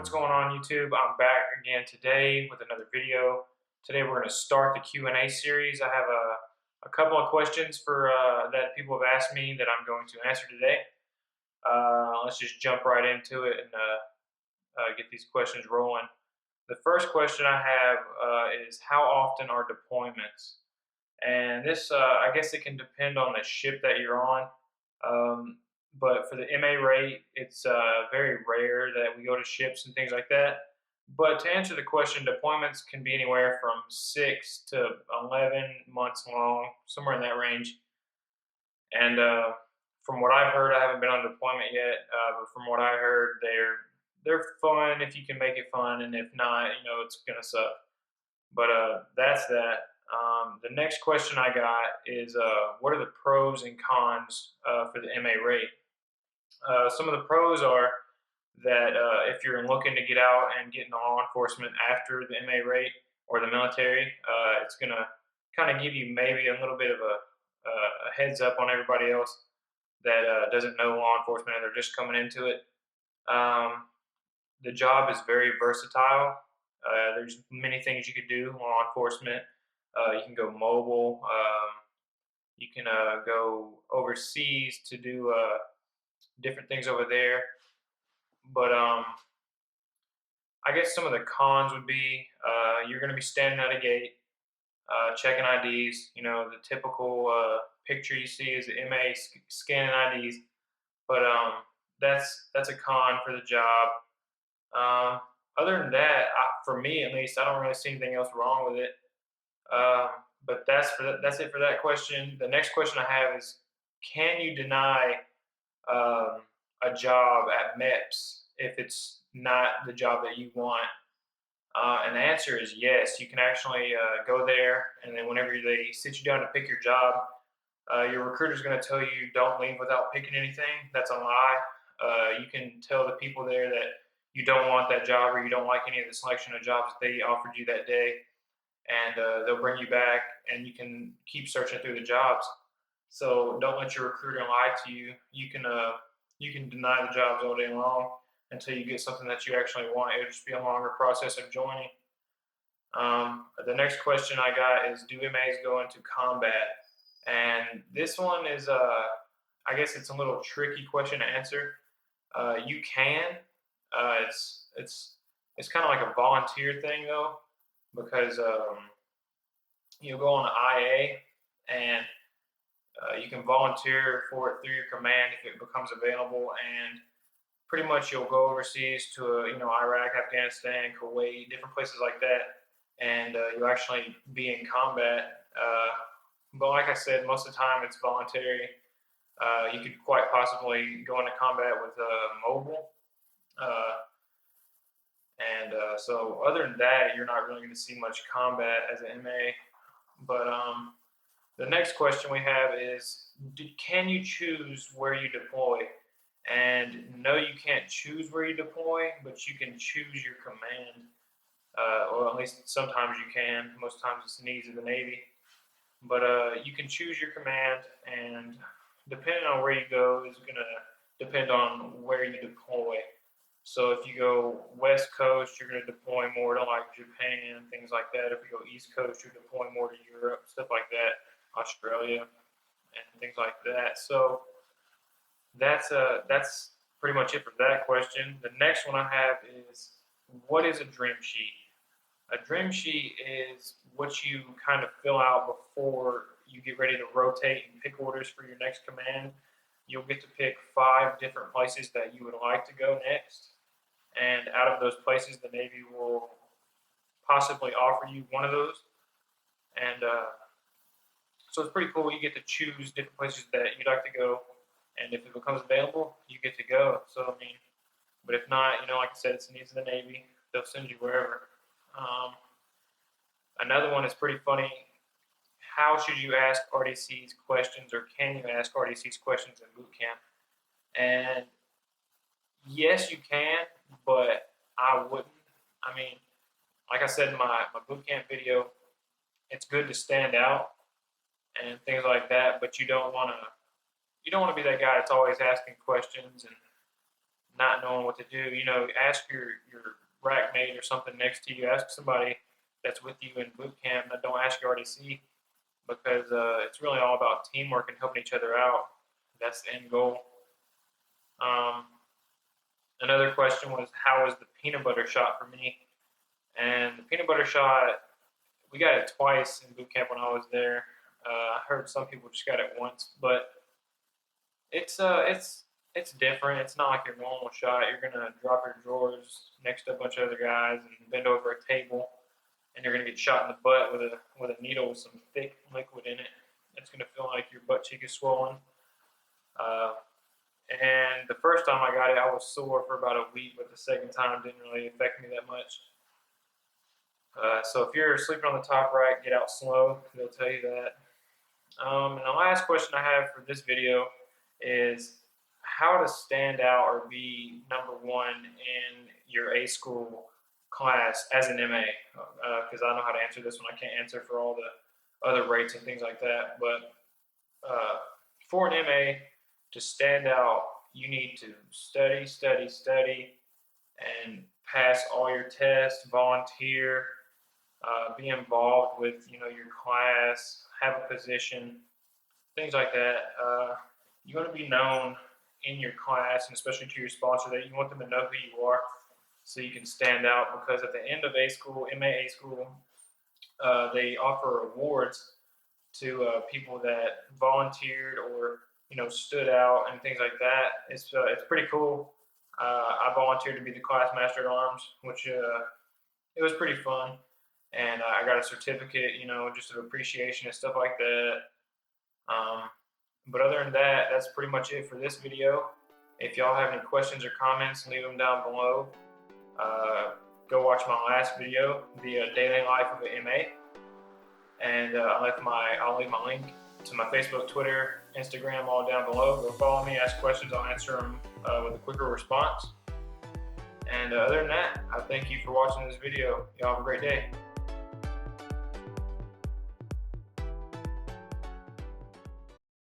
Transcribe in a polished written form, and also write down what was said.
What's going on, YouTube? I'm back again today with another video. Today we're going to start the Q&A series. I have a couple of questions that people have asked me that I'm going to answer today. Let's just jump right into it and get these questions rolling. The first question I have is how often are deployments? And this, I guess it can depend on the ship that you're on. Um, but for the MA rate, it's very rare that we go to ships and things like that. But to answer the question, deployments can be anywhere from 6 to 11 months long, somewhere in that range. And from what I've heard, I haven't been on deployment yet, but from what I heard, they're fun if you can make it fun, and if not, it's gonna suck. But that's that. The next question I got is what are the pros and cons for the MA rate? Some of the pros are that if you're looking to get out and get into law enforcement after the MA rate or the military, it's going to kind of give you maybe a little bit of a heads up on everybody else that doesn't know law enforcement and they're just coming into it. Um, the job is very versatile. There's many things you could do in law enforcement. You can go mobile. You can go overseas to do different things over there. But I guess some of the cons would be you're going to be standing at a gate, checking IDs. The typical picture you see is the MA scanning IDs. But that's a con for the job. Other than that, for me at least, I don't really see anything else wrong with it. But that's it for that question. The next question I have is, can you deny um, a job at MEPS if it's not the job that you want? And the answer is yes. You can actually go there, and then whenever they sit you down to pick your recruiter is going to tell you don't leave without picking anything. That's a lie. You can tell the people there that you don't want that job or you don't like any of the selection of jobs that they offered you that day, and they'll bring you back, and you can keep searching through the jobs. So don't let your recruiter lie to you. You can deny the jobs all day long until you get something that you actually want. It'll just be a longer process of joining. The next question I got is, do MAs go into combat? And this one is, I guess it's a little tricky question to answer. You can. It's kind of like a volunteer thing though, because you'll go on an IA and you can volunteer for it through your command if it becomes available, and pretty much you'll go overseas to Iraq, Afghanistan, Kuwait, different places like that, and you'll actually be in combat. But like I said, most of the time it's voluntary. You could quite possibly go into combat with mobile. So other than that, you're not really going to see much combat as an MA. But the next question we have is, can you choose where you deploy? And no, you can't choose where you deploy, but you can choose your command. Or at least sometimes you can. Most times it's the needs of the Navy. But you can choose your command, and depending on where you go is going to depend on where you deploy. So if you go West Coast, you're going to deploy more to like Japan, things like that. If you go East Coast, you're deploying more to Europe, stuff like that, Australia, and things like that. So that's pretty much it for that question. The next one I have is, what is a dream sheet? A dream sheet is what you kind of fill out before you get ready to rotate and pick orders for your next command. You'll get to pick 5 different places that you would like to go next. And out of those places, the Navy will possibly offer you one of those. And so it's pretty cool. You get to choose different places that you'd like to go. And if it becomes available, you get to go. So, but if not, like I said, it's the needs of the Navy. They'll send you wherever. Another one is pretty funny. How should you ask RDCs questions, or can you ask RDCs questions in boot camp? And yes, you can, but I wouldn't. Like I said in my boot camp video, it's good to stand out and things like that, but you don't want to be that guy that's always asking questions and not knowing what to do. Ask your rack mate or something next to you. Ask somebody that's with you in boot camp. Don't ask your RDC, because it's really all about teamwork and helping each other out. That's the end goal. Um, Another question was, how was the peanut butter shot for me? And the peanut butter shot, we got it twice in boot camp when I was there. I heard some people just got it once, but it's different. It's not like your normal shot. You're gonna drop your drawers next to a bunch of other guys and bend over a table, and you're gonna get shot in the butt with a needle with some thick liquid in it. It's gonna feel like your butt cheek is swollen. Uh, and the first time I got it, I was sore for about a week, but the second time didn't really affect me that much. So if you're sleeping on the top right, get out slow. They'll tell you that. And the last question I have for this video is how to stand out or be number one in your A school class as an MA. Because I know how to answer this one. I can't answer for all the other rates and things like that. But for an MA to stand out, you need to study, study, study, and pass all your tests, volunteer, be involved with your class, have a position, things like that. You want to be known in your class, and especially to your sponsor, that you want them to know who you are, so you can stand out. Because at the end of A school, MA school, they offer awards to people that volunteered or stood out and things like that. It's pretty cool. I volunteered to be the class master at arms, which it was pretty fun, and I got a certificate, just of appreciation and stuff like that. But other than that, that's pretty much it for this video. If y'all have any questions or comments, leave them down below. Go watch my last video, the daily life of an MA, and I'll leave my link to my Facebook, Twitter, Instagram all down below. Go follow me, ask questions, I'll answer them with a quicker response. And other than that, I thank you for watching this video. Y'all have a great day.